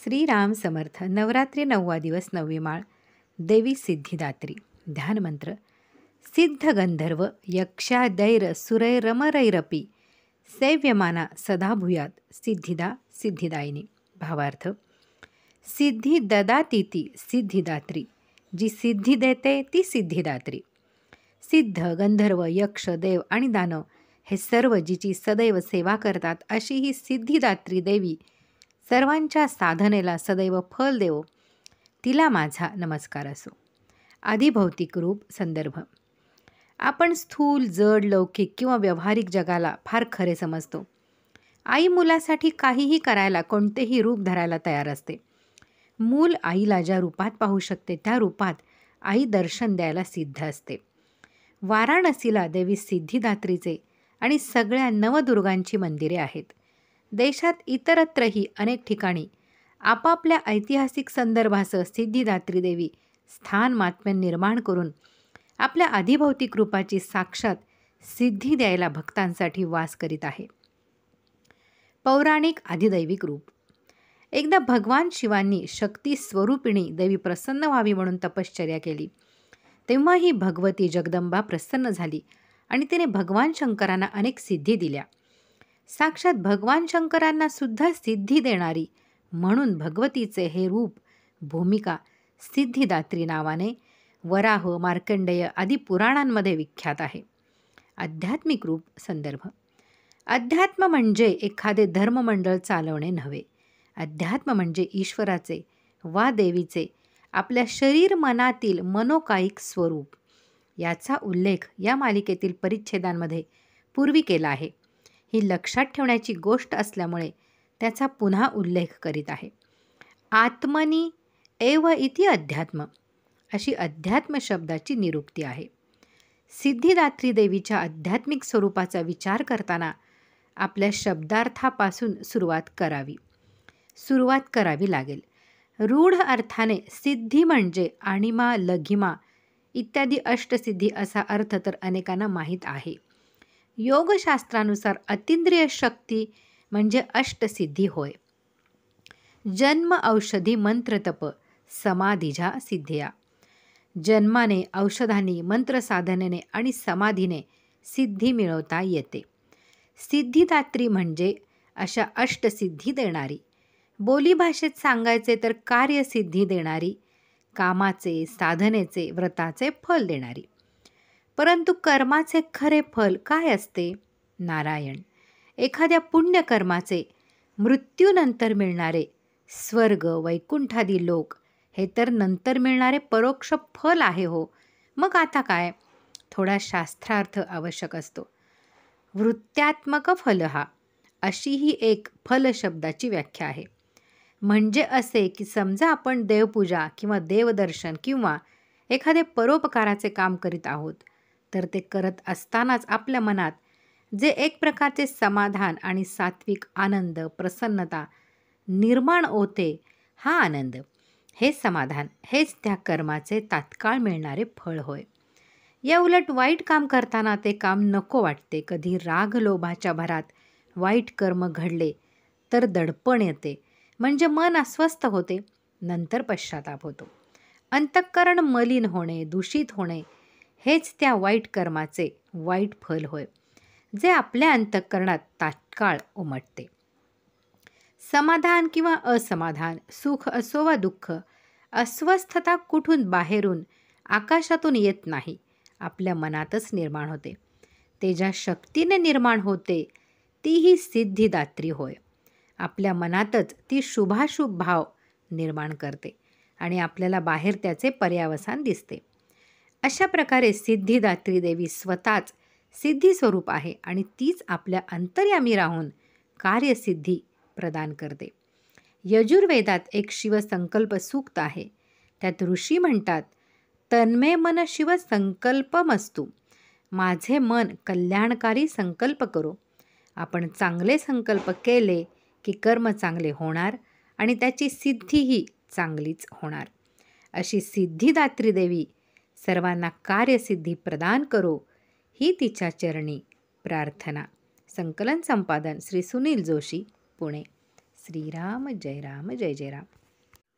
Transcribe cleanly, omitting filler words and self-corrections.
श्रीराम समर्थ. नवरात्री 9वा दिवस 9वी माळ. देवी सिद्धिदात्री. ध्यानमंत्र. सिद्ध गंधर्व यक्षादैर सुरैरमरैरपी सेव्यमाना सदा भूयात सिद्धिदा सिद्धिदायिनी. भावार्थ. सिद्धी ददातीती सिद्धिदात्री, जी सिद्धी देते ती सिद्धिदात्री. सिद्ध, गंधर्व, यक्ष, देव आणि दानव हे सर्व जिची सदैव सेवा करतात अशी ही सिद्धिदात्री देवी सर्वांच्या साधनेला सदैव फल देवो, तिला माझा नमस्कार असो. आदिभौतिक रूप. संदर्भ. आपण स्थूल, जड, लौकिक किंवा व्यावहारिक जगाला फार खरे समजतो. आई मुलासाठी काहीही करायला, कोणतेही रूप धरायला तयार असते. मूल आईला ज्या रूपात पाहू शकते त्या रूपात आई दर्शन द्यायला सिद्ध असते. वाराणसीला देवी सिद्धिदात्रीचे आणि सगळ्या नवदुर्गांची मंदिरे आहेत. देशात इतरत्रही अनेक ठिकाणी आपापल्या ऐतिहासिक संदर्भासह सिद्धिदात्री देवी स्थान महात्म्य निर्माण करून आपल्या आदिभौतिक रूपाची साक्षात सिद्धी द्यायला भक्तांसाठी वास करीत आहे. पौराणिक आदिदैविक रूप. एकदा भगवान शिवांनी शक्ती स्वरूपिणी देवी प्रसन्न व्हावी म्हणून तपश्चर्या केली. तेव्हा ही भगवती जगदंबा प्रसन्न झाली आणि तिने भगवान शंकरांना अनेक सिद्धी दिल्या. साक्षात भगवान शंकरांना सुद्धा सिद्धी देणारी म्हणून भगवतीचे हे रूप, भूमिका सिद्धिदात्री नावाने वराह, मार्कंडेय आदी पुराणांमध्ये विख्यात आहे. आध्यात्मिक रूप. संदर्भ. अध्यात्म म्हणजे एखादे धर्ममंडळ चालवणे नव्हे. अध्यात्म म्हणजे ईश्वराचे वा देवीचे आपल्या शरीर मनातील मनोकायिक स्वरूप. याचा उल्लेख या मालिकेतील परिच्छेदांमध्ये पूर्वी केला आहे. ही लक्षात ठेवण्याची गोष्ट असल्यामुळे त्याचा पुन्हा उल्लेख करीत आहे. आत्मनी एव इति अध्यात्म अशी अध्यात्म शब्दाची निरुक्ती आहे. सिद्धिदात्री देवीच्या आध्यात्मिक स्वरूपाचा विचार करताना आपल्या शब्दार्थापासून सुरुवात करावी लागेल. रूढ अर्थाने सिद्धी म्हणजे आणिमा, लघिमा इत्यादी अष्टसिद्धी असा अर्थ तर अनेकांना माहीत आहे. योगशास्त्रानुसार अतींद्रिय शक्ती म्हणजे अष्टसिद्धी होय. जन्म, औषधी, मंत्र, तप, समाधीजा सिद्धिया. जन्माने, औषधांनी, मंत्रसाधनेने आणि समाधीने सिद्धी मिळवता येते. सिद्धिदात्री म्हणजे अशा अष्टसिद्धी देणारी. बोलीभाषेत सांगायचे तर कार्यसिद्धी देणारी, कामाचे, साधनेचे, व्रताचे फल देणारी. परंतु कर्माचे खरे फल काय असते? नारायण. एखाद्या पुण्यकर्माचे मृत्यूनंतर मिळणारे स्वर्ग, वैकुंठादी लोक हे तर नंतर मिळणारे परोक्ष फल आहे हो. मग आता काय? थोडा शास्त्रार्थ आवश्यक असतो. वृत्त्यात्मक फलहा अशी ही एक फल शब्दाची व्याख्या आहे. म्हणजे असे की समजा आपण देवपूजा किंवा देवदर्शन किंवा एखादे परोपकाराचे काम करीत आहोत, तर ते करत असतानाच आपल्या मनात जे एक प्रकारचे समाधान आणि सात्विक आनंद, प्रसन्नता निर्माण होते, हा आनंद, हे समाधान, हेच त्या कर्माचे तात्काळ मिळणारे फळ होय. या उलट वाईट काम करताना ते काम नको वाटते. कधी राग लोभाच्या भरात वाईट कर्म घडले तर दडपण येते, म्हणजे मन अस्वस्थ होते, नंतर पश्चाताप होतो. अंतःकरण मलिन होणे, दूषित होणे हेच त्या वाईट कर्माचे वाईट फल होय, जे आपल्या अंतःकरणात तात्काळ उमटते. समाधान किंवा असमाधान, सुख असो वा दुःख, अस्वस्थता कुठून बाहेरून, आकाशातून येत नाही, आपल्या मनातच निर्माण होते. ते ज्या शक्तीने निर्माण होते ती ही सिद्धिदात्री होय. आपल्या मनातच ती शुभाशुभ भाव निर्माण करते आणि आपल्याला बाहेर त्याचे पर्यावसान दिसते. अशा प्रकारे सिद्धिदात्री देवी स्वतःच सिद्धी स्वरूप आहे आणि तीच आपल्या अंतर्यामी राहून कार्यसिद्धी प्रदान करते. यजुर्वेदात एक शिवसंकल्प सूक्त आहे. त्यात ऋषी म्हणतात, तन्मे मन शिव संकल्पमस्तु. माझे मन कल्याणकारी संकल्प करो. आपण चांगले संकल्प केले की कर्म चांगले होणार आणि त्याची सिद्धीही चांगलीच होणार. अशी सिद्धिदात्री देवी सर्वांना कार्यसिद्धी प्रदान करो, ही तिच्या चरणी प्रार्थना. संकलन संपादन श्री सुनील जोशी, पुणे. श्रीराम जय राम जय जय राम.